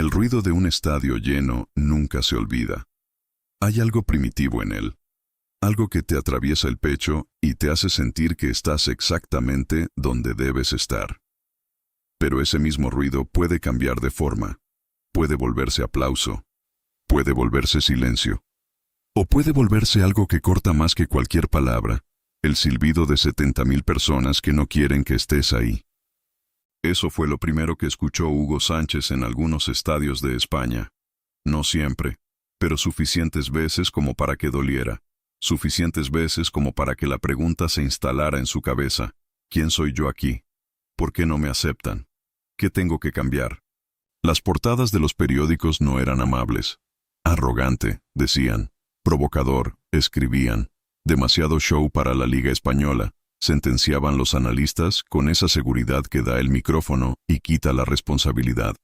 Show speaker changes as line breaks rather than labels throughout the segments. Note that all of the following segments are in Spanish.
El ruido de un estadio lleno nunca se olvida. Hay algo primitivo en él, algo que te atraviesa el pecho y te hace sentir que estás exactamente donde debes estar. Pero ese mismo ruido puede cambiar de forma, puede volverse aplauso, puede volverse silencio, o puede volverse algo que corta más que cualquier palabra, el silbido de 70,000 personas que no quieren que estés ahí. Eso fue lo primero que escuchó Hugo Sánchez en algunos estadios de España. No siempre, pero suficientes veces como para que doliera, suficientes veces como para que la pregunta se instalara en su cabeza. ¿Quién soy yo aquí? ¿Por qué no me aceptan? ¿Qué tengo que cambiar? Las portadas de los periódicos no eran amables. Arrogante, decían. Provocador, escribían. Demasiado show para la Liga Española, sentenciaban los analistas con esa seguridad que da el micrófono y quita la responsabilidad.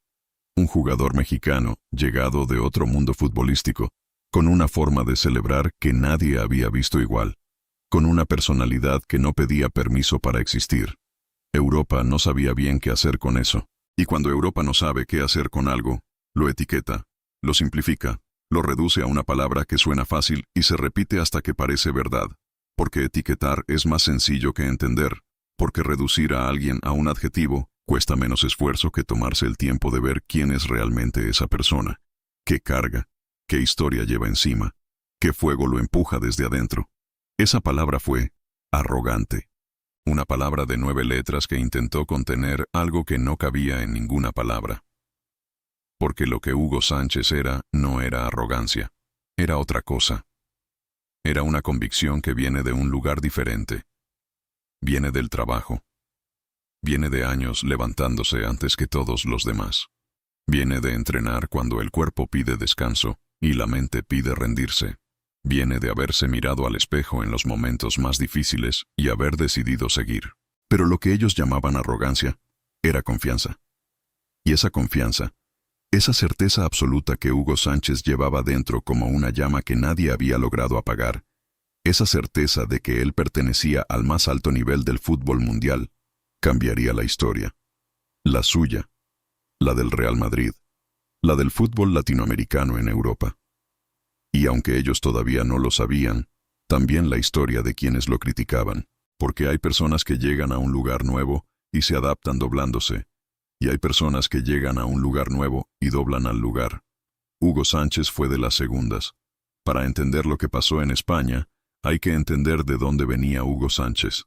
Un jugador mexicano, llegado de otro mundo futbolístico, con una forma de celebrar que nadie había visto igual, con una personalidad que no pedía permiso para existir. Europa no sabía bien qué hacer con eso, y cuando Europa no sabe qué hacer con algo, lo etiqueta, lo simplifica, lo reduce a una palabra que suena fácil y se repite hasta que parece verdad, porque etiquetar es más sencillo que entender, porque reducir a alguien a un adjetivo cuesta menos esfuerzo que tomarse el tiempo de ver quién es realmente esa persona, qué carga, qué historia lleva encima, qué fuego lo empuja desde adentro. Esa palabra fue arrogante. Una palabra de 9 letras que intentó contener algo que no cabía en ninguna palabra. Porque lo que Hugo Sánchez era, no era arrogancia, era otra cosa. Era una convicción que viene de un lugar diferente. Viene del trabajo. Viene de años levantándose antes que todos los demás. Viene de entrenar cuando el cuerpo pide descanso y la mente pide rendirse. Viene de haberse mirado al espejo en los momentos más difíciles y haber decidido seguir. Pero lo que ellos llamaban arrogancia era confianza. Y esa confianza, esa certeza absoluta que Hugo Sánchez llevaba dentro como una llama que nadie había logrado apagar, esa certeza de que él pertenecía al más alto nivel del fútbol mundial, cambiaría la historia. La suya, la del Real Madrid, la del fútbol latinoamericano en Europa. Y aunque ellos todavía no lo sabían, también la historia de quienes lo criticaban, porque hay personas que llegan a un lugar nuevo y se adaptan doblándose, y hay personas que llegan a un lugar nuevo y doblan al lugar. Hugo Sánchez fue de las segundas. Para entender lo que pasó en España, hay que entender de dónde venía Hugo Sánchez.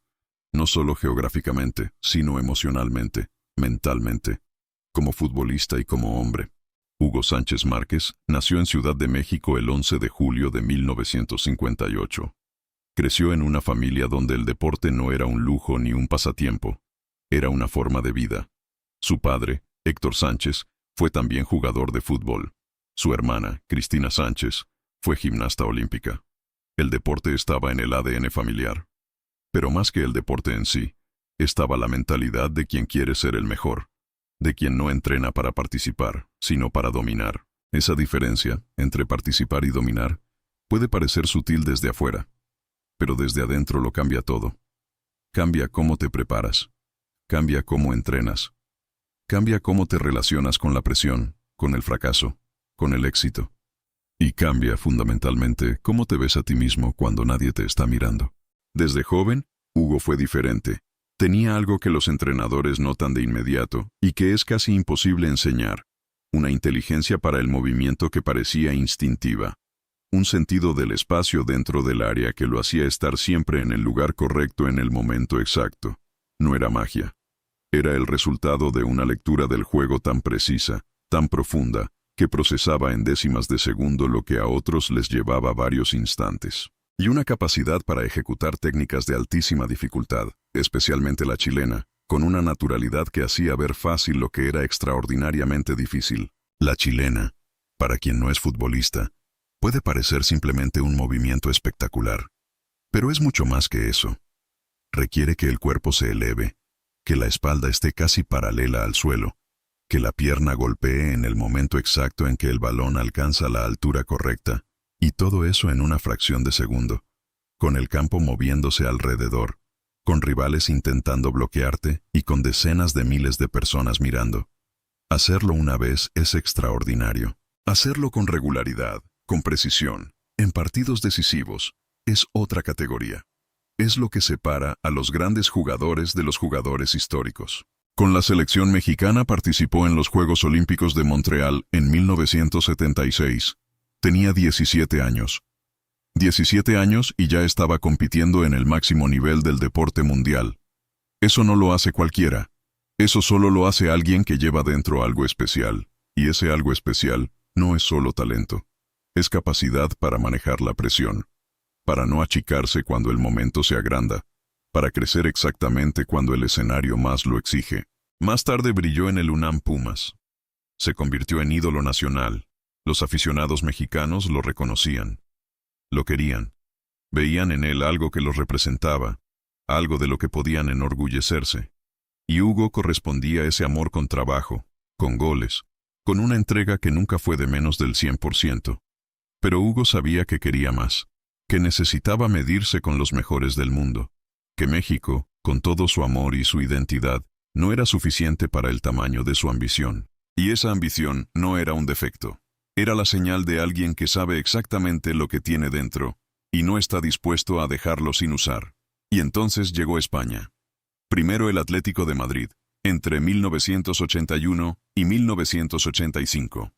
No solo geográficamente, sino emocionalmente, mentalmente, como futbolista y como hombre. Hugo Sánchez Márquez nació en Ciudad de México el 11 de julio de 1958. Creció en una familia donde el deporte no era un lujo ni un pasatiempo, era una forma de vida. Su padre, Héctor Sánchez, fue también jugador de fútbol. Su hermana, Cristina Sánchez, fue gimnasta olímpica. El deporte estaba en el ADN familiar. Pero más que el deporte en sí, estaba la mentalidad de quien quiere ser el mejor, de quien no entrena para participar, sino para dominar. Esa diferencia, entre participar y dominar, puede parecer sutil desde afuera, pero desde adentro lo cambia todo. Cambia cómo te preparas, cambia cómo entrenas, cambia cómo te relacionas con la presión, con el fracaso, con el éxito. Y cambia fundamentalmente cómo te ves a ti mismo cuando nadie te está mirando. Desde joven, Hugo fue diferente. Tenía algo que los entrenadores notan de inmediato y que es casi imposible enseñar. Una inteligencia para el movimiento que parecía instintiva. Un sentido del espacio dentro del área que lo hacía estar siempre en el lugar correcto en el momento exacto. No era magia. Era el resultado de una lectura del juego tan precisa, tan profunda, que procesaba en décimas de segundo lo que a otros les llevaba varios instantes. Y una capacidad para ejecutar técnicas de altísima dificultad, especialmente la chilena, con una naturalidad que hacía ver fácil lo que era extraordinariamente difícil. La chilena, para quien no es futbolista, puede parecer simplemente un movimiento espectacular. Pero es mucho más que eso. Requiere que el cuerpo se eleve, que la espalda esté casi paralela al suelo, que la pierna golpee en el momento exacto en que el balón alcanza la altura correcta, y todo eso en una fracción de segundo, con el campo moviéndose alrededor, con rivales intentando bloquearte y con decenas de miles de personas mirando. Hacerlo una vez es extraordinario. Hacerlo con regularidad, con precisión, en partidos decisivos, es otra categoría. Es lo que separa a los grandes jugadores de los jugadores históricos. Con la selección mexicana participó en los Juegos Olímpicos de Montreal en 1976. Tenía 17 años. 17 años y ya estaba compitiendo en el máximo nivel del deporte mundial. Eso no lo hace cualquiera. Eso solo lo hace alguien que lleva dentro algo especial. Y ese algo especial no es solo talento. Es capacidad para manejar la presión. Para no achicarse cuando el momento se agranda. Para crecer exactamente cuando el escenario más lo exige. Más tarde brilló en el UNAM Pumas. Se convirtió en ídolo nacional. Los aficionados mexicanos lo reconocían. Lo querían. Veían en él algo que los representaba, algo de lo que podían enorgullecerse. Y Hugo correspondía a ese amor con trabajo, con goles, con una entrega que nunca fue de menos del 100%. Pero Hugo sabía que quería más, que necesitaba medirse con los mejores del mundo, que México, con todo su amor y su identidad, no era suficiente para el tamaño de su ambición. Y esa ambición no era un defecto. Era la señal de alguien que sabe exactamente lo que tiene dentro y no está dispuesto a dejarlo sin usar. Y entonces llegó España. Primero el Atlético de Madrid, entre 1981 y 1985.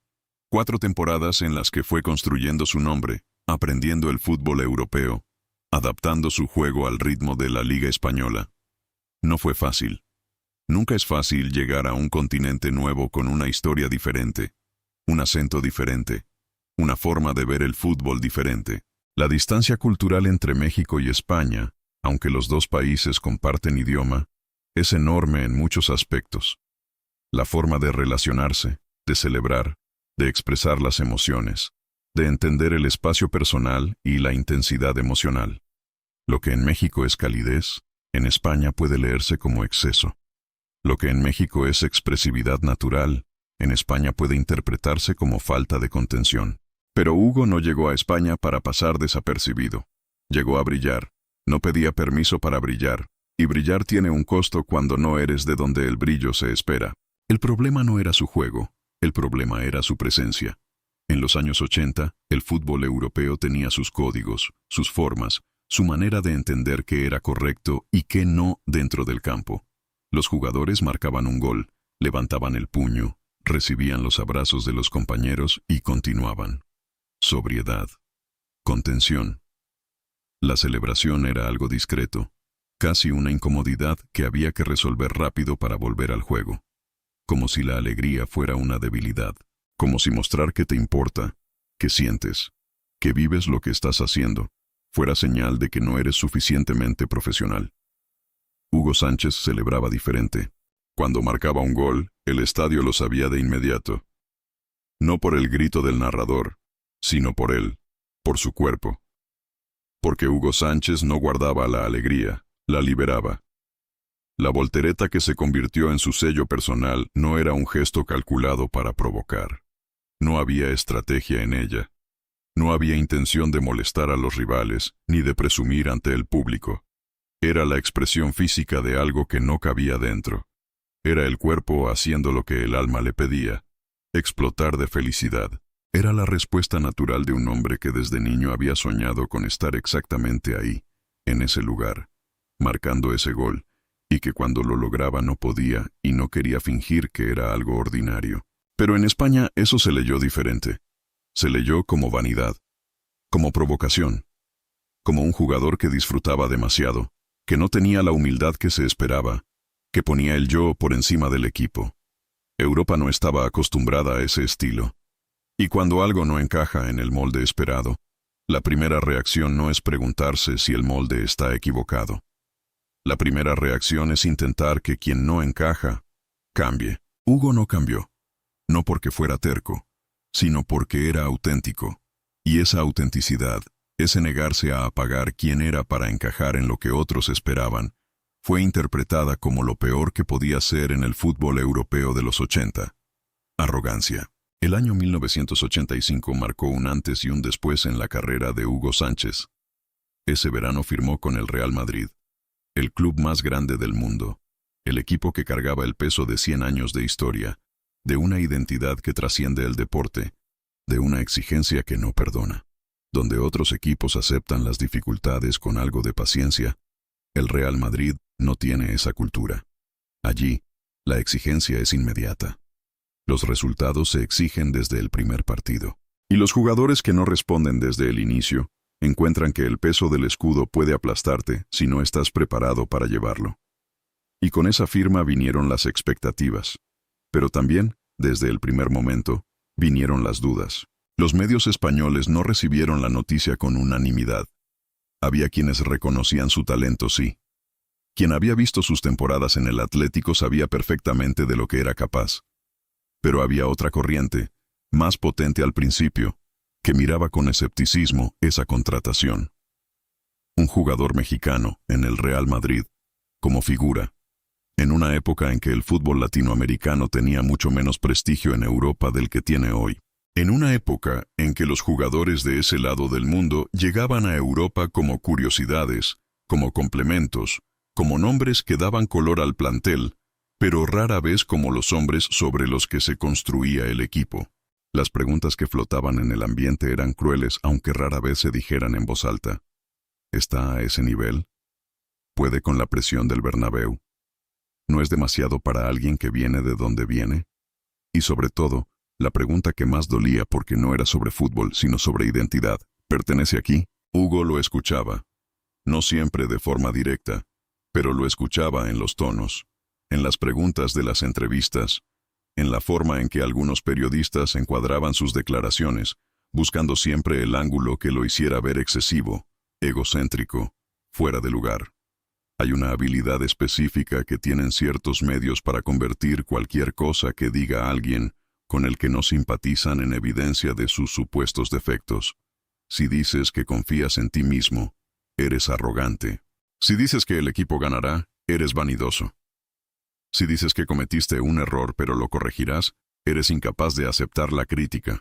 4 temporadas en las que fue construyendo su nombre, aprendiendo el fútbol europeo, adaptando su juego al ritmo de la Liga Española. No fue fácil. Nunca es fácil llegar a un continente nuevo con una historia diferente, un acento diferente, una forma de ver el fútbol diferente. La distancia cultural entre México y España, aunque los dos países comparten idioma, es enorme en muchos aspectos. La forma de relacionarse, de celebrar, de expresar las emociones, de entender el espacio personal y la intensidad emocional. Lo que en México es calidez, en España puede leerse como exceso. Lo que en México es expresividad natural, en España puede interpretarse como falta de contención. Pero Hugo no llegó a España para pasar desapercibido. Llegó a brillar. No pedía permiso para brillar. Y brillar tiene un costo cuando no eres de donde el brillo se espera. El problema no era su juego. El problema era su presencia. En los años 80, el fútbol europeo tenía sus códigos, sus formas, su manera de entender qué era correcto y qué no dentro del campo. Los jugadores marcaban un gol, levantaban el puño, recibían los abrazos de los compañeros y continuaban. Sobriedad. Contención. La celebración era algo discreto, casi una incomodidad que había que resolver rápido para volver al juego. Como si la alegría fuera una debilidad, como si mostrar que te importa, que sientes, que vives lo que estás haciendo, fuera señal de que no eres suficientemente profesional. Hugo Sánchez celebraba diferente. Cuando marcaba un gol, el estadio lo sabía de inmediato. No por el grito del narrador, sino por él, por su cuerpo. Porque Hugo Sánchez no guardaba la alegría, la liberaba. La voltereta que se convirtió en su sello personal no era un gesto calculado para provocar. No había estrategia en ella. No había intención de molestar a los rivales, ni de presumir ante el público. Era la expresión física de algo que no cabía dentro. Era el cuerpo haciendo lo que el alma le pedía, explotar de felicidad. Era la respuesta natural de un hombre que desde niño había soñado con estar exactamente ahí, en ese lugar, marcando ese gol, y que cuando lo lograba no podía y no quería fingir que era algo ordinario. Pero en España eso se leyó diferente. Se leyó como vanidad, como provocación, como un jugador que disfrutaba demasiado, que no tenía la humildad que se esperaba, que ponía el yo por encima del equipo. Europa no estaba acostumbrada a ese estilo. Y cuando algo no encaja en el molde esperado, la primera reacción no es preguntarse si el molde está equivocado. La primera reacción es intentar que quien no encaja, cambie. Hugo no cambió, no porque fuera terco, sino porque era auténtico. Y esa autenticidad, ese negarse a apagar quién era para encajar en lo que otros esperaban, fue interpretada como lo peor que podía ser en el fútbol europeo de los 80. Arrogancia. El año 1985 marcó un antes y un después en la carrera de Hugo Sánchez. Ese verano firmó con el Real Madrid, el club más grande del mundo, el equipo que cargaba el peso de 100 años de historia, de una identidad que trasciende el deporte, de una exigencia que no perdona. Donde otros equipos aceptan las dificultades con algo de paciencia, el Real Madrid no tiene esa cultura. Allí, la exigencia es inmediata. Los resultados se exigen desde el primer partido. Y los jugadores que no responden desde el inicio, encuentran que el peso del escudo puede aplastarte si no estás preparado para llevarlo. Y con esa firma vinieron las expectativas. Pero también, desde el primer momento, vinieron las dudas. Los medios españoles no recibieron la noticia con unanimidad. Había quienes reconocían su talento, sí. Quien había visto sus temporadas en el Atlético sabía perfectamente de lo que era capaz. Pero había otra corriente, más potente al principio, que miraba con escepticismo esa contratación. Un jugador mexicano en el Real Madrid, como figura, en una época en que el fútbol latinoamericano tenía mucho menos prestigio en Europa del que tiene hoy. En una época en que los jugadores de ese lado del mundo llegaban a Europa como curiosidades, como complementos, como nombres que daban color al plantel, pero rara vez como los hombres sobre los que se construía el equipo. Las preguntas que flotaban en el ambiente eran crueles, aunque rara vez se dijeran en voz alta. ¿Está a ese nivel? ¿Puede con la presión del Bernabéu? ¿No es demasiado para alguien que viene de donde viene? Y sobre todo, la pregunta que más dolía porque no era sobre fútbol, sino sobre identidad. ¿Pertenece aquí? Hugo lo escuchaba. No siempre de forma directa, pero lo escuchaba en los tonos, en las preguntas de las entrevistas, en la forma en que algunos periodistas encuadraban sus declaraciones, buscando siempre el ángulo que lo hiciera ver excesivo, egocéntrico, fuera de lugar. Hay una habilidad específica que tienen ciertos medios para convertir cualquier cosa que diga alguien con el que no simpatizan en evidencia de sus supuestos defectos. Si dices que confías en ti mismo, eres arrogante. Si dices que el equipo ganará, eres vanidoso. Si dices que cometiste un error pero lo corregirás, eres incapaz de aceptar la crítica.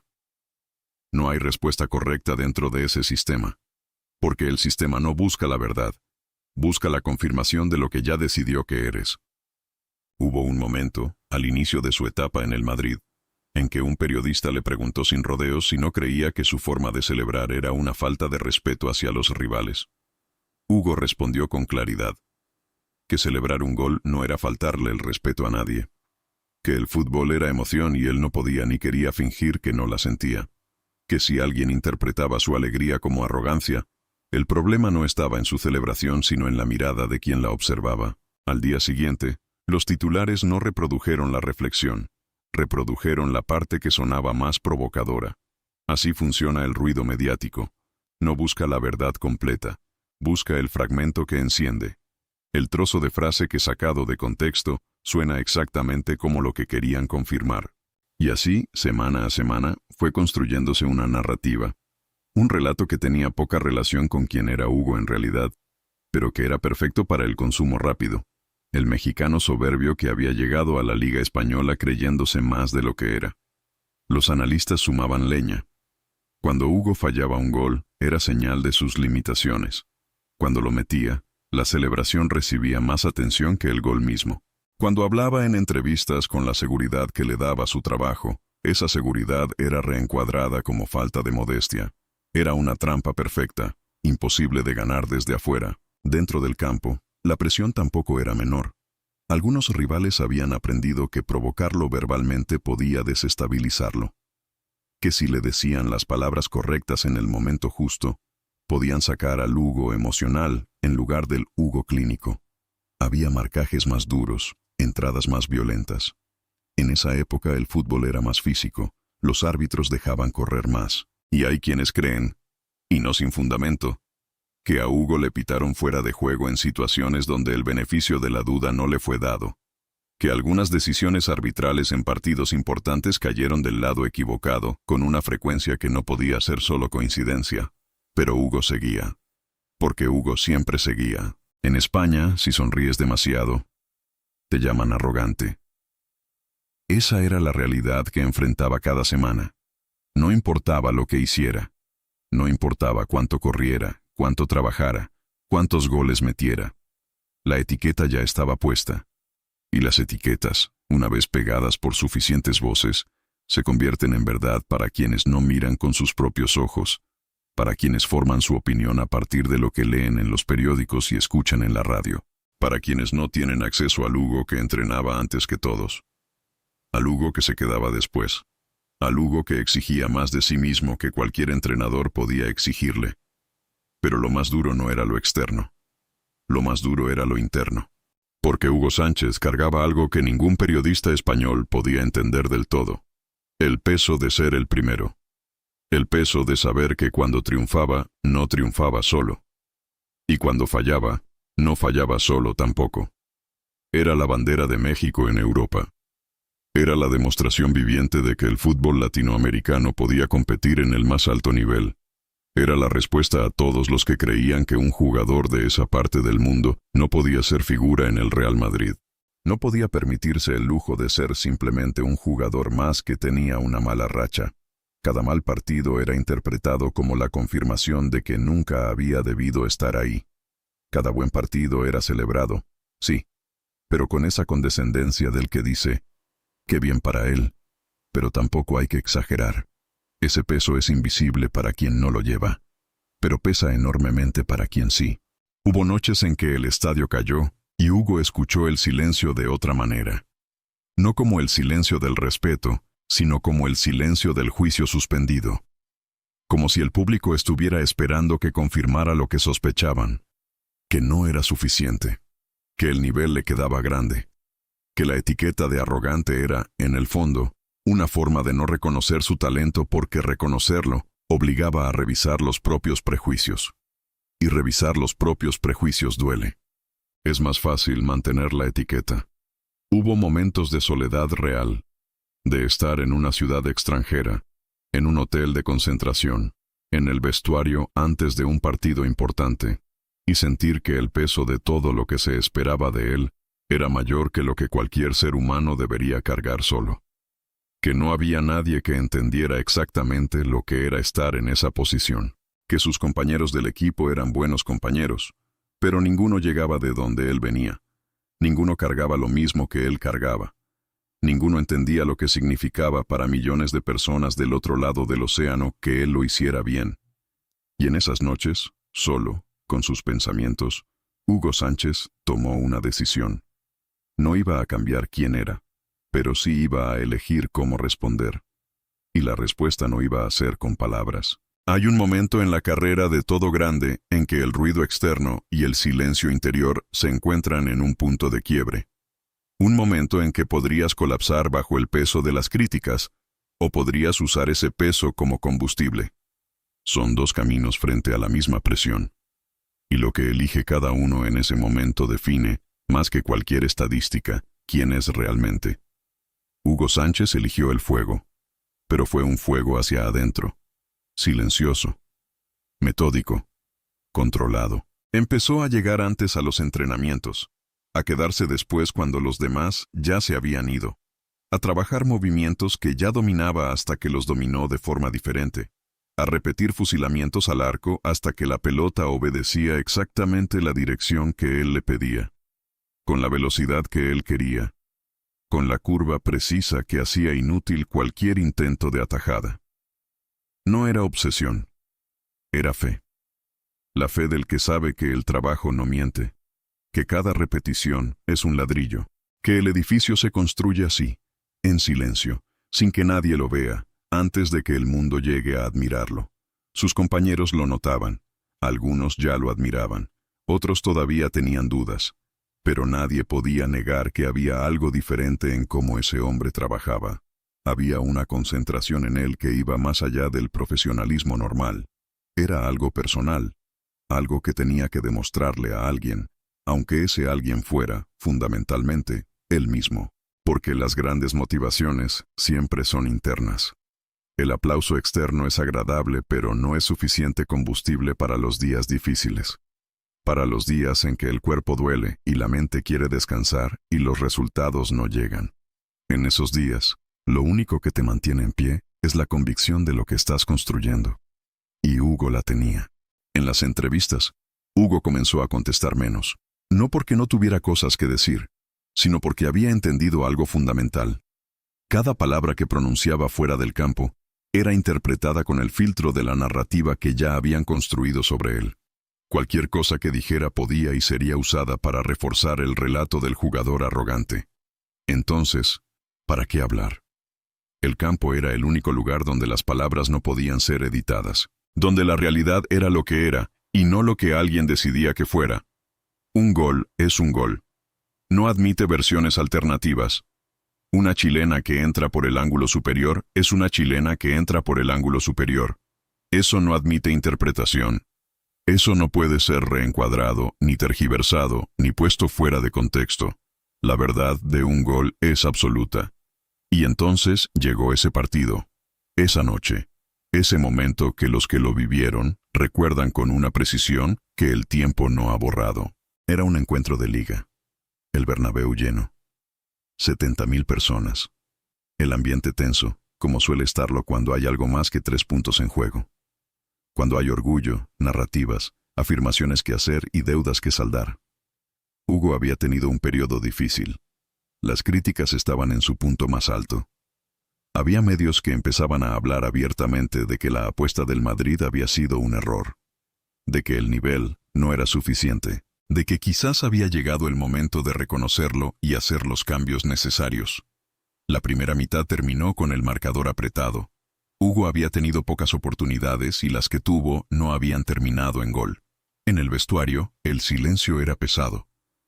No hay respuesta correcta dentro de ese sistema, porque el sistema no busca la verdad, busca la confirmación de lo que ya decidió que eres. Hubo un momento, al inicio de su etapa en el Madrid, en que un periodista le preguntó sin rodeos si no creía que su forma de celebrar era una falta de respeto hacia los rivales. Hugo respondió con claridad que celebrar un gol no era faltarle el respeto a nadie, que el fútbol era emoción y él no podía ni quería fingir que no la sentía, que si alguien interpretaba su alegría como arrogancia, el problema no estaba en su celebración sino en la mirada de quien la observaba. Al día siguiente, los titulares no reprodujeron la reflexión, reprodujeron la parte que sonaba más provocadora. Así funciona el ruido mediático. No busca la verdad completa, busca el fragmento que enciende. El trozo de frase que sacado de contexto suena exactamente como lo que querían confirmar. Y así, semana a semana, fue construyéndose una narrativa. Un relato que tenía poca relación con quien era Hugo en realidad, pero que era perfecto para el consumo rápido. El mexicano soberbio que había llegado a la Liga Española creyéndose más de lo que era. Los analistas sumaban leña. Cuando Hugo fallaba un gol, era señal de sus limitaciones. Cuando lo metía, la celebración recibía más atención que el gol mismo. Cuando hablaba en entrevistas con la seguridad que le daba su trabajo, esa seguridad era reencuadrada como falta de modestia. Era una trampa perfecta, imposible de ganar desde afuera. Dentro del campo, la presión tampoco era menor. Algunos rivales habían aprendido que provocarlo verbalmente podía desestabilizarlo. Que si le decían las palabras correctas en el momento justo, podían sacar al Hugo emocional en lugar del Hugo clínico. Había marcajes más duros, entradas más violentas. En esa época el fútbol era más físico, los árbitros dejaban correr más. Y hay quienes creen, y no sin fundamento, que a Hugo le pitaron fuera de juego en situaciones donde el beneficio de la duda no le fue dado, que algunas decisiones arbitrales en partidos importantes cayeron del lado equivocado, con una frecuencia que no podía ser solo coincidencia. Pero Hugo seguía. Porque Hugo siempre seguía. En España, si sonríes demasiado, te llaman arrogante. Esa era la realidad que enfrentaba cada semana. No importaba lo que hiciera. No importaba cuánto corriera, cuánto trabajara, cuántos goles metiera. La etiqueta ya estaba puesta. Y las etiquetas, una vez pegadas por suficientes voces, se convierten en verdad para quienes no miran con sus propios ojos, para quienes forman su opinión a partir de lo que leen en los periódicos y escuchan en la radio, para quienes no tienen acceso al Hugo que entrenaba antes que todos, al Hugo que se quedaba después, al Hugo que exigía más de sí mismo que cualquier entrenador podía exigirle. Pero lo más duro no era lo externo, lo más duro era lo interno. Porque Hugo Sánchez cargaba algo que ningún periodista español podía entender del todo: el peso de ser el primero. El peso de saber que cuando triunfaba, no triunfaba solo. Y cuando fallaba, no fallaba solo tampoco. Era la bandera de México en Europa. Era la demostración viviente de que el fútbol latinoamericano podía competir en el más alto nivel. Era la respuesta a todos los que creían que un jugador de esa parte del mundo no podía ser figura en el Real Madrid. No podía permitirse el lujo de ser simplemente un jugador más que tenía una mala racha. Cada mal partido era interpretado como la confirmación de que nunca había debido estar ahí. Cada buen partido era celebrado, sí, pero con esa condescendencia del que dice: «Qué bien para él», pero tampoco hay que exagerar. Ese peso es invisible para quien no lo lleva, pero pesa enormemente para quien sí. Hubo noches en que el estadio cayó y Hugo escuchó el silencio de otra manera. No como el silencio del respeto, sino como el silencio del juicio suspendido. Como si el público estuviera esperando que confirmara lo que sospechaban: que no era suficiente, que el nivel le quedaba grande, que la etiqueta de arrogante era, en el fondo, una forma de no reconocer su talento porque reconocerlo obligaba a revisar los propios prejuicios. Y revisar los propios prejuicios duele. Es más fácil mantener la etiqueta. Hubo momentos de soledad real, de estar en una ciudad extranjera, en un hotel de concentración, en el vestuario antes de un partido importante, y sentir que el peso de todo lo que se esperaba de él era mayor que lo que cualquier ser humano debería cargar solo. Que no había nadie que entendiera exactamente lo que era estar en esa posición, que sus compañeros del equipo eran buenos compañeros, pero ninguno llegaba de donde él venía, ninguno cargaba lo mismo que él cargaba, ninguno entendía lo que significaba para millones de personas del otro lado del océano que él lo hiciera bien. Y en esas noches, solo, con sus pensamientos, Hugo Sánchez tomó una decisión. No iba a cambiar quién era, pero sí iba a elegir cómo responder. Y la respuesta no iba a ser con palabras. Hay un momento en la carrera de todo grande en que el ruido externo y el silencio interior se encuentran en un punto de quiebre. Un momento en que podrías colapsar bajo el peso de las críticas, o podrías usar ese peso como combustible. Son dos caminos frente a la misma presión. Y lo que elige cada uno en ese momento define, más que cualquier estadística, quién es realmente. Hugo Sánchez eligió el fuego, pero fue un fuego hacia adentro, silencioso, metódico, controlado. Empezó a llegar antes a los entrenamientos, a quedarse después cuando los demás ya se habían ido, a trabajar movimientos que ya dominaba hasta que los dominó de forma diferente, a repetir fusilamientos al arco hasta que la pelota obedecía exactamente la dirección que él le pedía, con la velocidad que él quería, con la curva precisa que hacía inútil cualquier intento de atajada. No era obsesión, era fe. La fe del que sabe que el trabajo no miente, que cada repetición es un ladrillo, que el edificio se construye así, en silencio, sin que nadie lo vea, antes de que el mundo llegue a admirarlo. Sus compañeros lo notaban, algunos ya lo admiraban, otros todavía tenían dudas, pero nadie podía negar que había algo diferente en cómo ese hombre trabajaba. Había una concentración en él que iba más allá del profesionalismo normal. Era algo personal, algo que tenía que demostrarle a alguien, aunque ese alguien fuera, fundamentalmente, él mismo, porque las grandes motivaciones siempre son internas. El aplauso externo es agradable, pero no es suficiente combustible para los días difíciles. Para los días en que el cuerpo duele y la mente quiere descansar y los resultados no llegan. En esos días, lo único que te mantiene en pie es la convicción de lo que estás construyendo. Y Hugo la tenía. En las entrevistas, Hugo comenzó a contestar menos. No porque no tuviera cosas que decir, sino porque había entendido algo fundamental. Cada palabra que pronunciaba fuera del campo era interpretada con el filtro de la narrativa que ya habían construido sobre él. Cualquier cosa que dijera podía y sería usada para reforzar el relato del jugador arrogante. Entonces, ¿para qué hablar? El campo era el único lugar donde las palabras no podían ser editadas, donde la realidad era lo que era, y no lo que alguien decidía que fuera. Un gol es un gol. No admite versiones alternativas. Una chilena que entra por el ángulo superior es una chilena que entra por el ángulo superior. Eso no admite interpretación. Eso no puede ser reencuadrado, ni tergiversado, ni puesto fuera de contexto. La verdad de un gol es absoluta. Y entonces llegó ese partido, esa noche, ese momento que los que lo vivieron recuerdan con una precisión que el tiempo no ha borrado. Era un encuentro de liga. El Bernabéu lleno. 70.000 personas. El ambiente tenso, como suele estarlo cuando hay algo más que 3 puntos en juego. Cuando hay orgullo, narrativas, afirmaciones que hacer y deudas que saldar. Hugo había tenido un periodo difícil. Las críticas estaban en su punto más alto. Había medios que empezaban a hablar abiertamente de que la apuesta del Madrid había sido un error, de que el nivel no era suficiente, de que quizás había llegado el momento de reconocerlo y hacer los cambios necesarios. La primera mitad terminó con el marcador apretado. Hugo había tenido pocas oportunidades y las que tuvo no habían terminado en gol. En el vestuario, el silencio era pesado.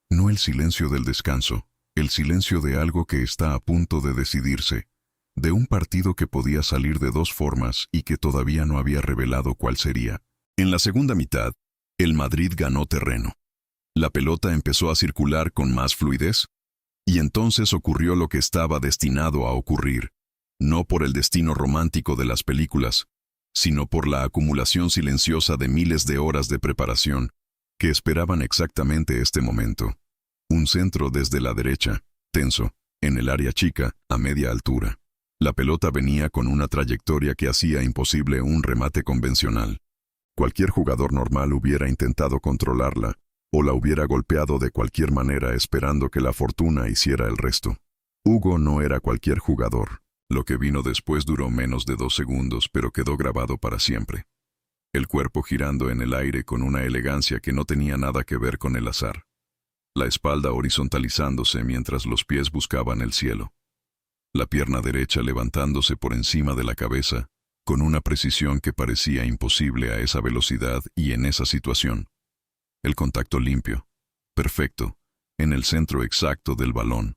No el silencio del descanso, el silencio de algo que está a punto de decidirse, de un partido que podía salir de 2 formas y que todavía no había revelado cuál sería. En la segunda mitad, el Madrid ganó terreno. La pelota empezó a circular con más fluidez, y entonces ocurrió lo que estaba destinado a ocurrir, no por el destino romántico de las películas, sino por la acumulación silenciosa de miles de horas de preparación que esperaban exactamente este momento. Un centro desde la derecha, tenso, en el área chica, a media altura. La pelota venía con una trayectoria que hacía imposible un remate convencional. Cualquier jugador normal hubiera intentado controlarla, o la hubiera golpeado de cualquier manera esperando que la fortuna hiciera el resto. Hugo no era cualquier jugador. Lo que vino después duró menos de 2 segundos, pero quedó grabado para siempre. El cuerpo girando en el aire con una elegancia que no tenía nada que ver con el azar. La espalda horizontalizándose mientras los pies buscaban el cielo. La pierna derecha levantándose por encima de la cabeza, con una precisión que parecía imposible a esa velocidad y en esa situación. El contacto limpio, perfecto, en el centro exacto del balón,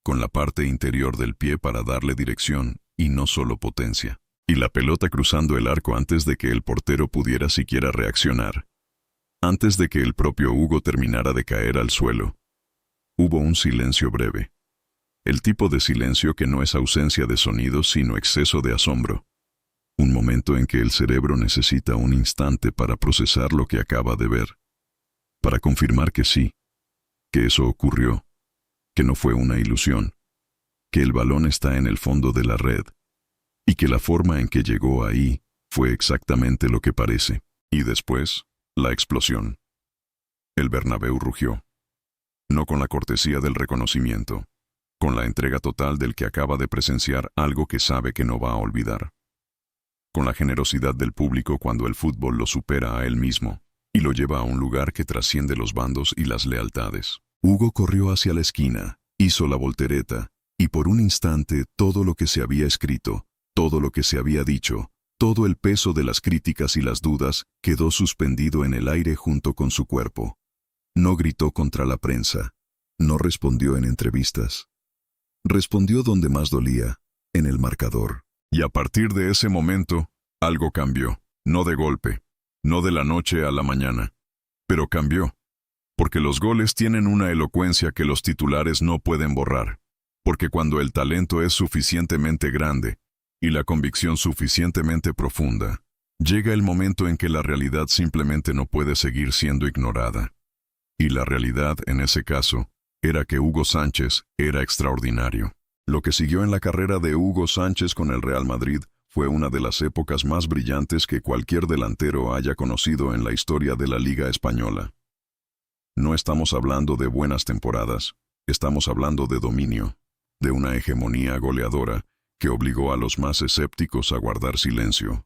con la parte interior del pie para darle dirección y no solo potencia. Y la pelota cruzando el arco antes de que el portero pudiera siquiera reaccionar. Antes de que el propio Hugo terminara de caer al suelo. Hubo un silencio breve. El tipo de silencio que no es ausencia de sonido sino exceso de asombro. Un momento en que el cerebro necesita un instante para procesar lo que acaba de ver. Para confirmar que sí, que eso ocurrió, que no fue una ilusión, que el balón está en el fondo de la red, y que la forma en que llegó ahí fue exactamente lo que parece. Y después, la explosión. El Bernabéu rugió. No con la cortesía del reconocimiento, con la entrega total del que acaba de presenciar algo que sabe que no va a olvidar. Con la generosidad del público cuando el fútbol lo supera a él mismo, y lo lleva a un lugar que trasciende los bandos y las lealtades. Hugo corrió hacia la esquina, hizo la voltereta, y por un instante todo lo que se había escrito, todo lo que se había dicho, todo el peso de las críticas y las dudas quedó suspendido en el aire junto con su cuerpo. No gritó contra la prensa, no respondió en entrevistas. Respondió donde más dolía, en el marcador. Y a partir de ese momento, algo cambió, no de golpe, no de la noche a la mañana, pero cambió. Porque los goles tienen una elocuencia que los titulares no pueden borrar. Porque cuando el talento es suficientemente grande, y la convicción suficientemente profunda, llega el momento en que la realidad simplemente no puede seguir siendo ignorada. Y la realidad, en ese caso, era que Hugo Sánchez era extraordinario. Lo que siguió en la carrera de Hugo Sánchez con el Real Madrid fue una de las épocas más brillantes que cualquier delantero haya conocido en la historia de la Liga Española. No estamos hablando de buenas temporadas, Estamos hablando de dominio, de una hegemonía goleadora que obligó a los más escépticos a guardar silencio,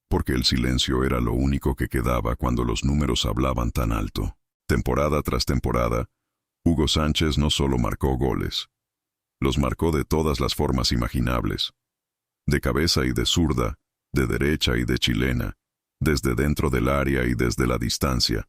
porque el silencio era lo único que quedaba cuando los números hablaban tan alto. Temporada tras temporada, Hugo Sánchez no solo marcó goles, los marcó de todas las formas imaginables, de cabeza y de zurda, de derecha y de chilena, desde dentro del área y desde la distancia,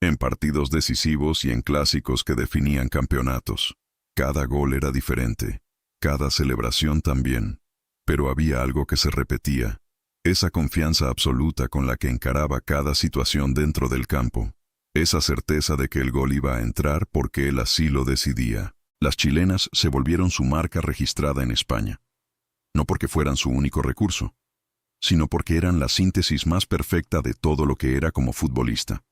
en partidos decisivos y en clásicos que definían campeonatos. Cada gol era diferente, cada celebración también, pero había algo que se repetía, esa confianza absoluta con la que encaraba cada situación dentro del campo, esa certeza de que el gol iba a entrar porque él así lo decidía. Las chilenas se volvieron su marca registrada en España, no porque fueran su único recurso, sino porque eran la síntesis más perfecta de todo lo que era como futbolista.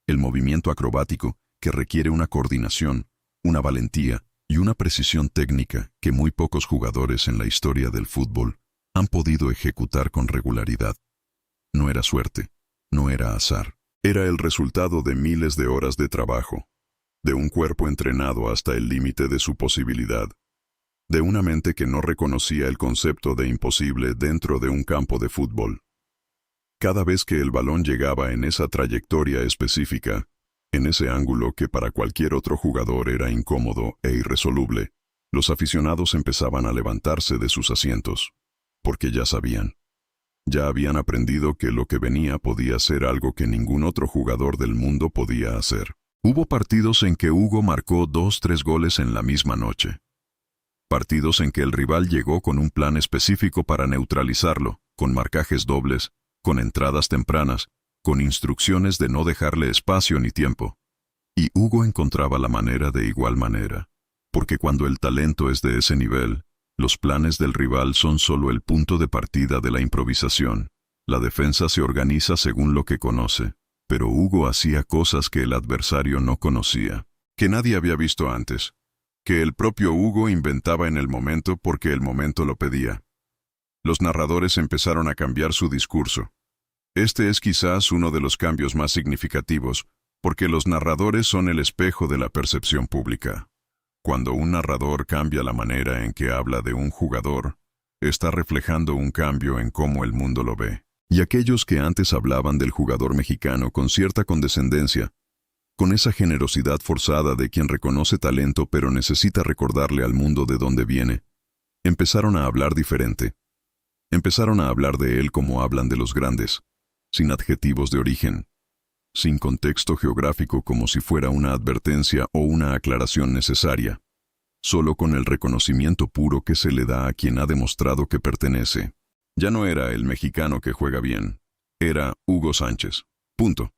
El movimiento acrobático que requiere una coordinación, una valentía y una precisión técnica que muy pocos jugadores en la historia del fútbol han podido ejecutar con regularidad. No era suerte, no era azar, era el resultado de miles de horas de trabajo, de un cuerpo entrenado hasta el límite de su posibilidad, de una mente que no reconocía el concepto de imposible dentro de un campo de fútbol. Cada vez que el balón llegaba en esa trayectoria específica, en ese ángulo que para cualquier otro jugador era incómodo e irresoluble, los aficionados empezaban a levantarse de sus asientos, porque ya sabían. Ya habían aprendido que lo que venía podía ser algo que ningún otro jugador del mundo podía hacer. Hubo partidos en que Hugo marcó 2-3 goles en la misma noche. Partidos en que el rival llegó con un plan específico para neutralizarlo, con marcajes dobles, con entradas tempranas, con instrucciones de no dejarle espacio ni tiempo. Y Hugo encontraba la manera de igual manera, porque cuando el talento es de ese nivel, los planes del rival son solo el punto de partida de la improvisación. La defensa se organiza según lo que conoce, pero Hugo hacía cosas que el adversario no conocía, que nadie había visto antes, que el propio Hugo inventaba en el momento porque el momento lo pedía. Los narradores empezaron a cambiar su discurso. Este es quizás uno de los cambios más significativos, porque los narradores son el espejo de la percepción pública. Cuando un narrador cambia la manera en que habla de un jugador, está reflejando un cambio en cómo el mundo lo ve. Y aquellos que antes hablaban del jugador mexicano con cierta condescendencia, con esa generosidad forzada de quien reconoce talento pero necesita recordarle al mundo de dónde viene, empezaron a hablar diferente. Empezaron a hablar de él como hablan de los grandes, sin adjetivos de origen, sin contexto geográfico como si fuera una advertencia o una aclaración necesaria, solo con el reconocimiento puro que se le da a quien ha demostrado que pertenece. Ya no era el mexicano que juega bien, era Hugo Sánchez. Punto.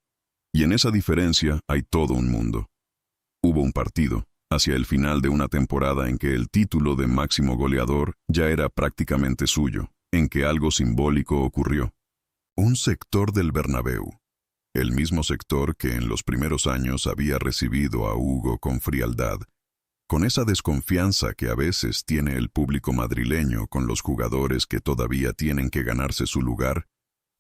Y en esa diferencia hay todo un mundo. Hubo un partido, hacia el final de una temporada en que el título de máximo goleador ya era prácticamente suyo, en que algo simbólico ocurrió. Un sector del Bernabéu, el mismo sector que en los primeros años había recibido a Hugo con frialdad, con esa desconfianza que a veces tiene el público madrileño con los jugadores que todavía tienen que ganarse su lugar,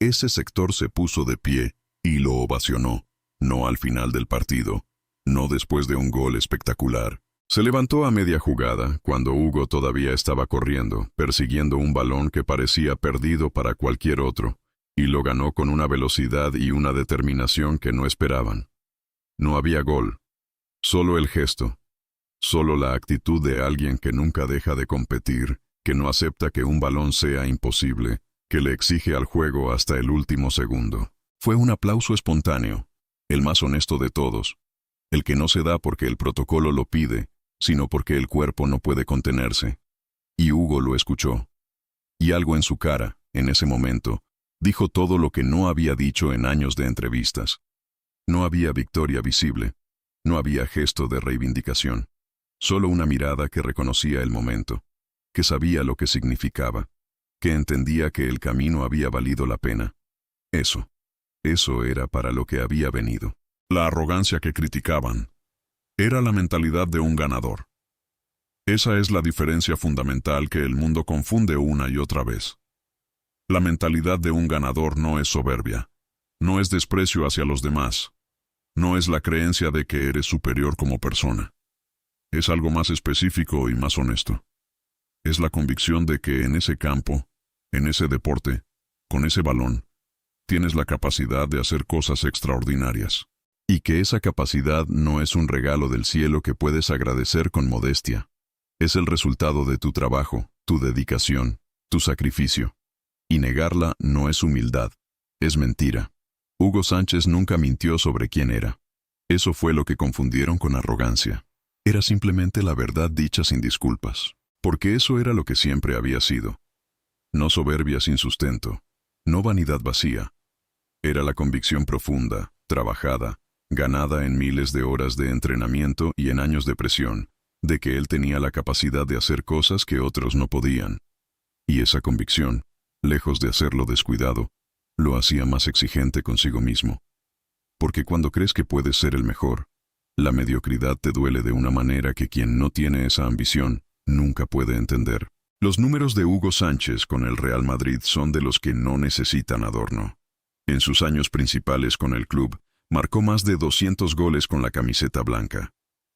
ese sector se puso de pie y lo ovacionó, no al final del partido, no después de un gol espectacular. Se levantó a media jugada, cuando Hugo todavía estaba corriendo, persiguiendo un balón que parecía perdido para cualquier otro, y lo ganó con una velocidad y una determinación que no esperaban. No había gol, solo el gesto, solo la actitud de alguien que nunca deja de competir, que no acepta que un balón sea imposible, que le exige al juego hasta el último segundo. Fue un aplauso espontáneo, el más honesto de todos, el que no se da porque el protocolo lo pide, sino porque el cuerpo no puede contenerse. Y Hugo lo escuchó. Y algo en su cara, en ese momento, dijo todo lo que no había dicho en años de entrevistas. No había victoria visible, no había gesto de reivindicación, solo una mirada que reconocía el momento, que sabía lo que significaba, que entendía que el camino había valido la pena. Eso era para lo que había venido. La arrogancia que criticaban era la mentalidad de un ganador. Esa es la diferencia fundamental que el mundo confunde una y otra vez. La mentalidad de un ganador no es soberbia, no es desprecio hacia los demás, no es la creencia de que eres superior como persona. Es algo más específico y más honesto. Es la convicción de que en ese campo, en ese deporte, con ese balón, tienes la capacidad de hacer cosas extraordinarias. Y que esa capacidad no es un regalo del cielo que puedes agradecer con modestia. Es el resultado de tu trabajo, tu dedicación, tu sacrificio. Y negarla no es humildad, es mentira. Hugo Sánchez nunca mintió sobre quién era. Eso fue lo que confundieron con arrogancia. Era simplemente la verdad dicha sin disculpas. Porque eso era lo que siempre había sido. No soberbia sin sustento, no vanidad vacía. Era la convicción profunda, trabajada, ganada en miles de horas de entrenamiento y en años de presión, de que él tenía la capacidad de hacer cosas que otros no podían. Y esa convicción, lejos de hacerlo descuidado, lo hacía más exigente consigo mismo. Porque cuando crees que puedes ser el mejor, la mediocridad te duele de una manera que quien no tiene esa ambición nunca puede entender. Los números de Hugo Sánchez con el Real Madrid son de los que no necesitan adorno. En sus años principales con el club, marcó más de 200 goles con la camiseta blanca.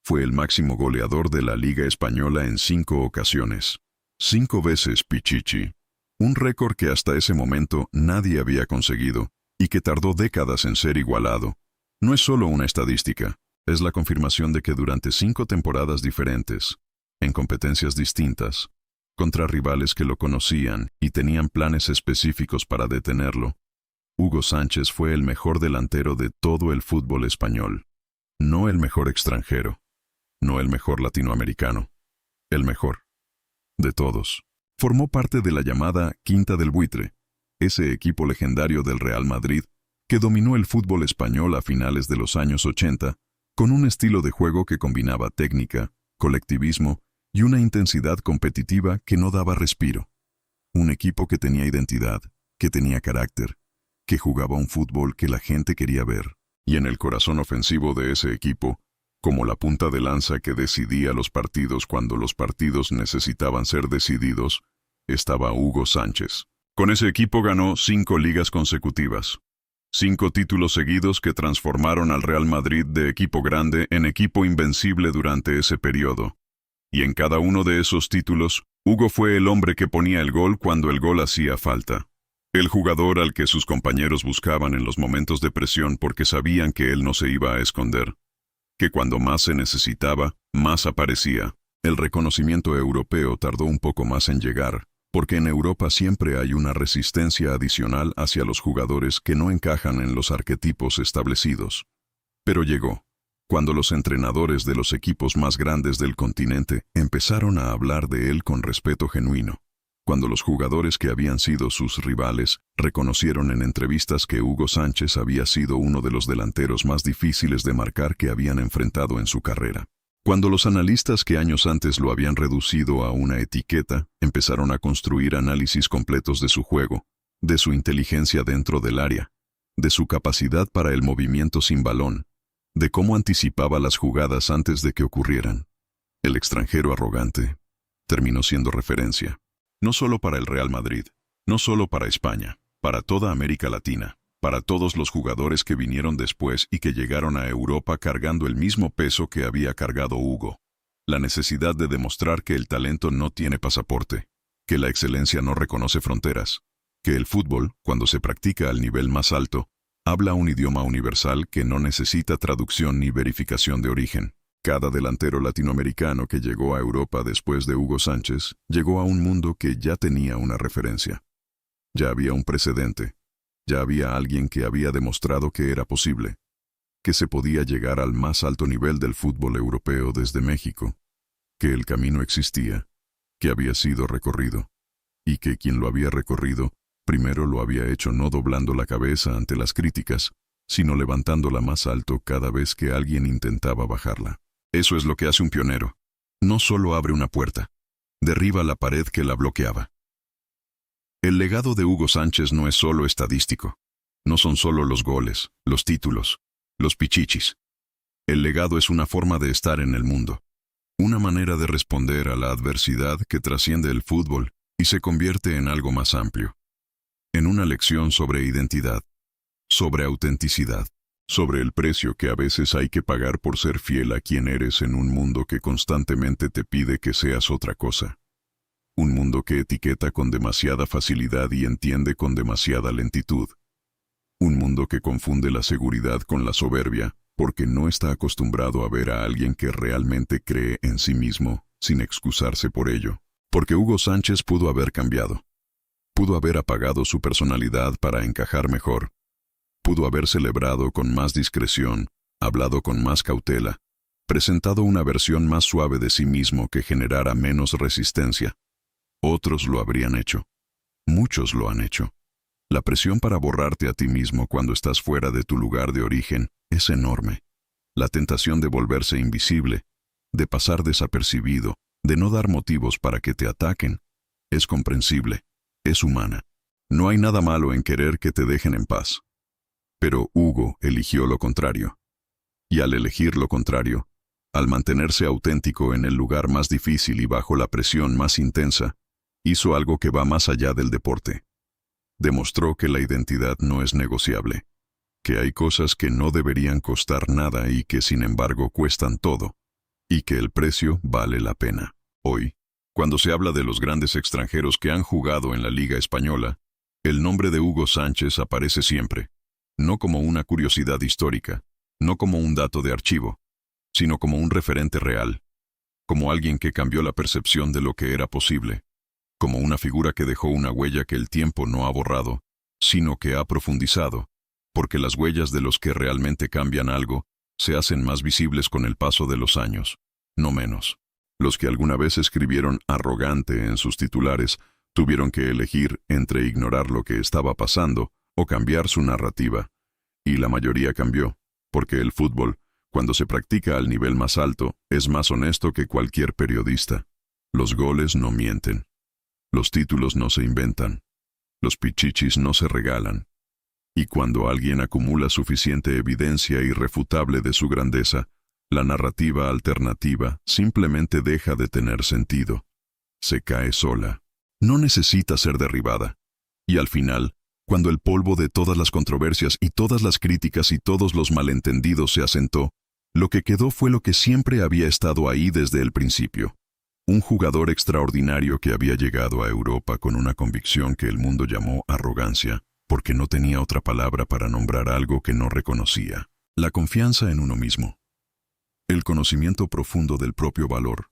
Fue el máximo goleador de la Liga Española en 5 ocasiones. 5 veces Pichichi. Un récord que hasta ese momento nadie había conseguido y que tardó décadas en ser igualado. No es solo una estadística, es la confirmación de que durante 5 temporadas diferentes, en competencias distintas, contra rivales que lo conocían y tenían planes específicos para detenerlo, Hugo Sánchez fue el mejor delantero de todo el fútbol español. No el mejor extranjero, no el mejor latinoamericano, el mejor de todos. Formó parte de la llamada Quinta del Buitre, ese equipo legendario del Real Madrid que dominó el fútbol español a finales de los años 80, con un estilo de juego que combinaba técnica, colectivismo y una intensidad competitiva que no daba respiro. Un equipo que tenía identidad, que tenía carácter, que jugaba un fútbol que la gente quería ver. Y en el corazón ofensivo de ese equipo, como la punta de lanza que decidía los partidos cuando los partidos necesitaban ser decididos, estaba Hugo Sánchez. Con ese equipo ganó 5 ligas consecutivas. 5 títulos seguidos que transformaron al Real Madrid de equipo grande en equipo invencible durante ese periodo. Y en cada uno de esos títulos, Hugo fue el hombre que ponía el gol cuando el gol hacía falta. El jugador al que sus compañeros buscaban en los momentos de presión porque sabían que él no se iba a esconder. Que cuando más se necesitaba, más aparecía. El reconocimiento europeo tardó un poco más en llegar, porque en Europa siempre hay una resistencia adicional hacia los jugadores que no encajan en los arquetipos establecidos. Pero llegó, cuando los entrenadores de los equipos más grandes del continente empezaron a hablar de él con respeto genuino. Cuando los jugadores que habían sido sus rivales reconocieron en entrevistas que Hugo Sánchez había sido uno de los delanteros más difíciles de marcar que habían enfrentado en su carrera. Cuando los analistas que años antes lo habían reducido a una etiqueta empezaron a construir análisis completos de su juego, de su inteligencia dentro del área, de su capacidad para el movimiento sin balón, de cómo anticipaba las jugadas antes de que ocurrieran. El extranjero arrogante terminó siendo referencia. No solo para el Real Madrid, no solo para España, para toda América Latina, para todos los jugadores que vinieron después y que llegaron a Europa cargando el mismo peso que había cargado Hugo. La necesidad de demostrar que el talento no tiene pasaporte, que la excelencia no reconoce fronteras, que el fútbol, cuando se practica al nivel más alto, habla un idioma universal que no necesita traducción ni verificación de origen. Cada delantero latinoamericano que llegó a Europa después de Hugo Sánchez llegó a un mundo que ya tenía una referencia. Ya había un precedente. Ya había alguien que había demostrado que era posible, que se podía llegar al más alto nivel del fútbol europeo desde México, que el camino existía, que había sido recorrido, y que quien lo había recorrido primero lo había hecho no doblando la cabeza ante las críticas, sino levantándola más alto cada vez que alguien intentaba bajarla. Eso es lo que hace un pionero. No solo abre una puerta, derriba la pared que la bloqueaba. El legado de Hugo Sánchez no es solo estadístico. No son solo los goles, los títulos, los pichichis. El legado es una forma de estar en el mundo. Una manera de responder a la adversidad que trasciende el fútbol y se convierte en algo más amplio. En una lección sobre identidad, sobre autenticidad, sobre el precio que a veces hay que pagar por ser fiel a quien eres en un mundo que constantemente te pide que seas otra cosa. Un mundo que etiqueta con demasiada facilidad y entiende con demasiada lentitud. Un mundo que confunde la seguridad con la soberbia, porque no está acostumbrado a ver a alguien que realmente cree en sí mismo, sin excusarse por ello. Porque Hugo Sánchez pudo haber cambiado. Pudo haber apagado su personalidad para encajar mejor. Pudo haber celebrado con más discreción, hablado con más cautela, presentado una versión más suave de sí mismo que generara menos resistencia. Otros lo habrían hecho. Muchos lo han hecho. La presión para borrarte a ti mismo cuando estás fuera de tu lugar de origen es enorme. La tentación de volverse invisible, de pasar desapercibido, de no dar motivos para que te ataquen, es comprensible, es humana. No hay nada malo en querer que te dejen en paz. Pero Hugo eligió lo contrario. Y al elegir lo contrario, al mantenerse auténtico en el lugar más difícil y bajo la presión más intensa, hizo algo que va más allá del deporte. Demostró que la identidad no es negociable, que hay cosas que no deberían costar nada y que sin embargo cuestan todo, y que el precio vale la pena. Hoy, cuando se habla de los grandes extranjeros que han jugado en la Liga Española, el nombre de Hugo Sánchez aparece siempre, no como una curiosidad histórica, no como un dato de archivo, sino como un referente real, como alguien que cambió la percepción de lo que era posible, como una figura que dejó una huella que el tiempo no ha borrado, sino que ha profundizado, porque las huellas de los que realmente cambian algo se hacen más visibles con el paso de los años, no menos. Los que alguna vez escribieron arrogante en sus titulares tuvieron que elegir entre ignorar lo que estaba pasando o cambiar su narrativa, y la mayoría cambió, porque el fútbol, cuando se practica al nivel más alto, es más honesto que cualquier periodista. Los goles no mienten. Los títulos no se inventan. Los pichichis no se regalan. Y cuando alguien acumula suficiente evidencia irrefutable de su grandeza, la narrativa alternativa simplemente deja de tener sentido. Se cae sola. No necesita ser derribada. Y al final, cuando el polvo de todas las controversias y todas las críticas y todos los malentendidos se asentó, lo que quedó fue lo que siempre había estado ahí desde el principio. Un jugador extraordinario que había llegado a Europa con una convicción que el mundo llamó arrogancia, porque no tenía otra palabra para nombrar algo que no reconocía. La confianza en uno mismo. El conocimiento profundo del propio valor.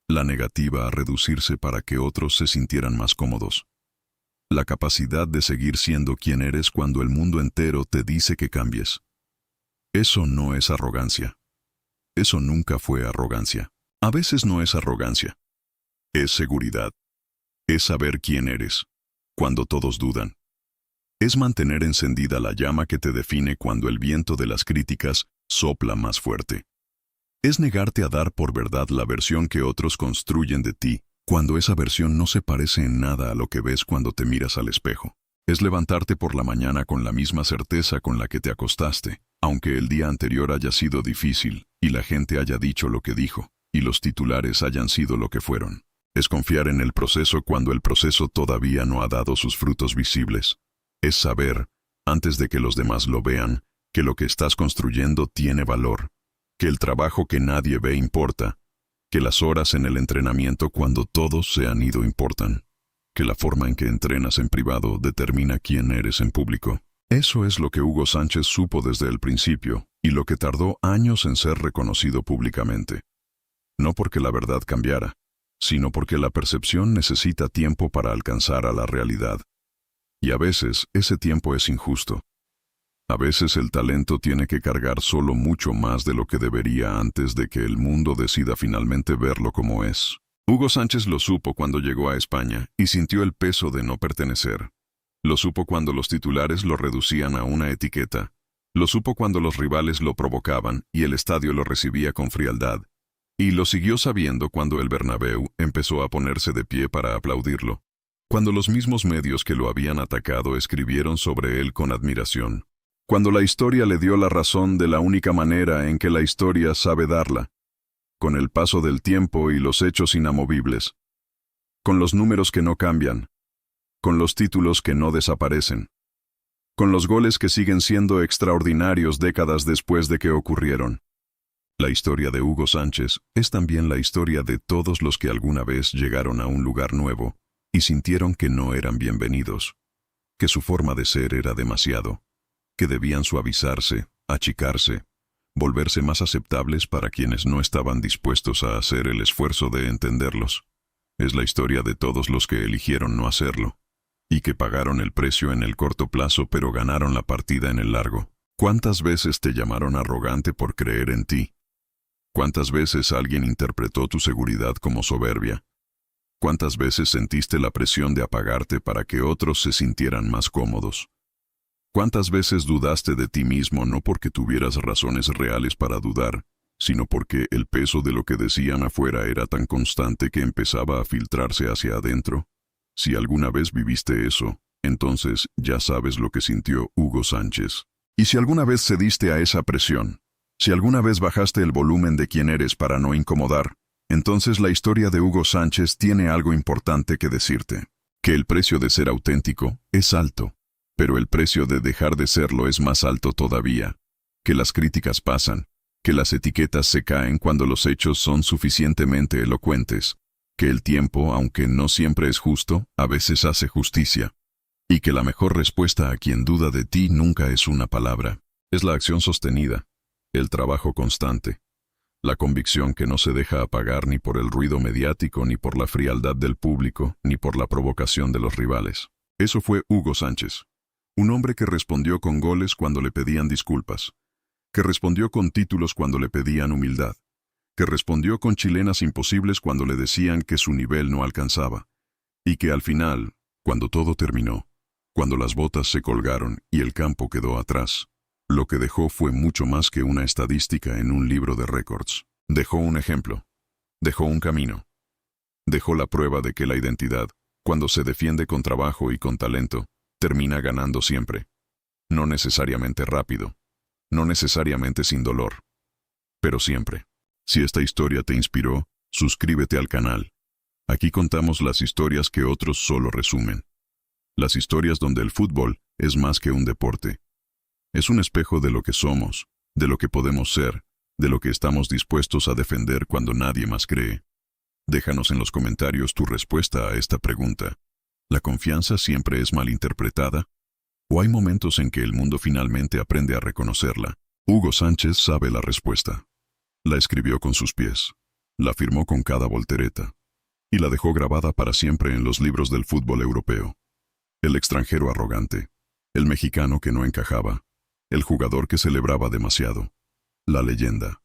La negativa a reducirse para que otros se sintieran más cómodos. La capacidad de seguir siendo quien eres cuando el mundo entero te dice que cambies. Eso no es arrogancia. Eso nunca fue arrogancia. A veces no es arrogancia. Es seguridad. Es saber quién eres, cuando todos dudan. Es mantener encendida la llama que te define cuando el viento de las críticas sopla más fuerte. Es negarte a dar por verdad la versión que otros construyen de ti, cuando esa versión no se parece en nada a lo que ves cuando te miras al espejo. Es levantarte por la mañana con la misma certeza con la que te acostaste, aunque el día anterior haya sido difícil, y la gente haya dicho lo que dijo, y los titulares hayan sido lo que fueron. Es confiar en el proceso cuando el proceso todavía no ha dado sus frutos visibles. Es saber, antes de que los demás lo vean, que lo que estás construyendo tiene valor, que el trabajo que nadie ve importa, que las horas en el entrenamiento cuando todos se han ido importan, que la forma en que entrenas en privado determina quién eres en público. Eso es lo que Hugo Sánchez supo desde el principio, y lo que tardó años en ser reconocido públicamente. No porque la verdad cambiara, sino porque la percepción necesita tiempo para alcanzar a la realidad. Y a veces ese tiempo es injusto. A veces el talento tiene que cargar solo mucho más de lo que debería antes de que el mundo decida finalmente verlo como es. Hugo Sánchez lo supo cuando llegó a España y sintió el peso de no pertenecer. Lo supo cuando los titulares lo reducían a una etiqueta. Lo supo cuando los rivales lo provocaban y el estadio lo recibía con frialdad. Y lo siguió sabiendo cuando el Bernabéu empezó a ponerse de pie para aplaudirlo. Cuando los mismos medios que lo habían atacado escribieron sobre él con admiración. Cuando la historia le dio la razón de la única manera en que la historia sabe darla. Con el paso del tiempo y los hechos inamovibles. Con los números que no cambian. Con los títulos que no desaparecen. con los goles que siguen siendo extraordinarios décadas después de que ocurrieron. La historia de Hugo Sánchez es también la historia de todos los que alguna vez llegaron a un lugar nuevo y sintieron que no eran bienvenidos, que su forma de ser era demasiado, que debían suavizarse, achicarse, volverse más aceptables para quienes no estaban dispuestos a hacer el esfuerzo de entenderlos. Es la historia de todos los que eligieron no hacerlo, y que pagaron el precio en el corto plazo pero ganaron la partida en el largo. ¿Cuántas veces te llamaron arrogante por creer en ti? ¿Cuántas veces alguien interpretó tu seguridad como soberbia? ¿Cuántas veces sentiste la presión de apagarte para que otros se sintieran más cómodos? ¿Cuántas veces dudaste de ti mismo no porque tuvieras razones reales para dudar, sino porque el peso de lo que decían afuera era tan constante que empezaba a filtrarse hacia adentro? Si alguna vez viviste eso, entonces ya sabes lo que sintió Hugo Sánchez. Y si alguna vez cediste a esa presión, si alguna vez bajaste el volumen de quién eres para no incomodar, entonces la historia de Hugo Sánchez tiene algo importante que decirte. Que el precio de ser auténtico es alto, pero el precio de dejar de serlo es más alto todavía. Que las críticas pasan, que las etiquetas se caen cuando los hechos son suficientemente elocuentes, que el tiempo, aunque no siempre es justo, a veces hace justicia, y que la mejor respuesta a quien duda de ti nunca es una palabra, es la acción sostenida, el trabajo constante, la convicción que no se deja apagar ni por el ruido mediático, ni por la frialdad del público, ni por la provocación de los rivales. Eso fue Hugo Sánchez, un hombre que respondió con goles cuando le pedían disculpas, que respondió con títulos cuando le pedían humildad, que respondió con chilenas imposibles cuando le decían que su nivel no alcanzaba, y que al final, cuando todo terminó, cuando las botas se colgaron y el campo quedó atrás, lo que dejó fue mucho más que una estadística en un libro de récords. Dejó un ejemplo, dejó un camino, dejó la prueba de que la identidad, cuando se defiende con trabajo y con talento, termina ganando siempre. No necesariamente rápido, no necesariamente sin dolor, pero siempre. Si esta historia te inspiró, suscríbete al canal. Aquí contamos las historias que otros solo resumen. Las historias donde el fútbol es más que un deporte. Es un espejo de lo que somos, de lo que podemos ser, de lo que estamos dispuestos a defender cuando nadie más cree. Déjanos en los comentarios tu respuesta a esta pregunta. ¿La confianza siempre es malinterpretada? ¿O hay momentos en que el mundo finalmente aprende a reconocerla? Hugo Sánchez sabe la respuesta. La escribió con sus pies, la firmó con cada voltereta, y la dejó grabada para siempre en los libros del fútbol europeo. El extranjero arrogante, el mexicano que no encajaba, el jugador que celebraba demasiado, la leyenda.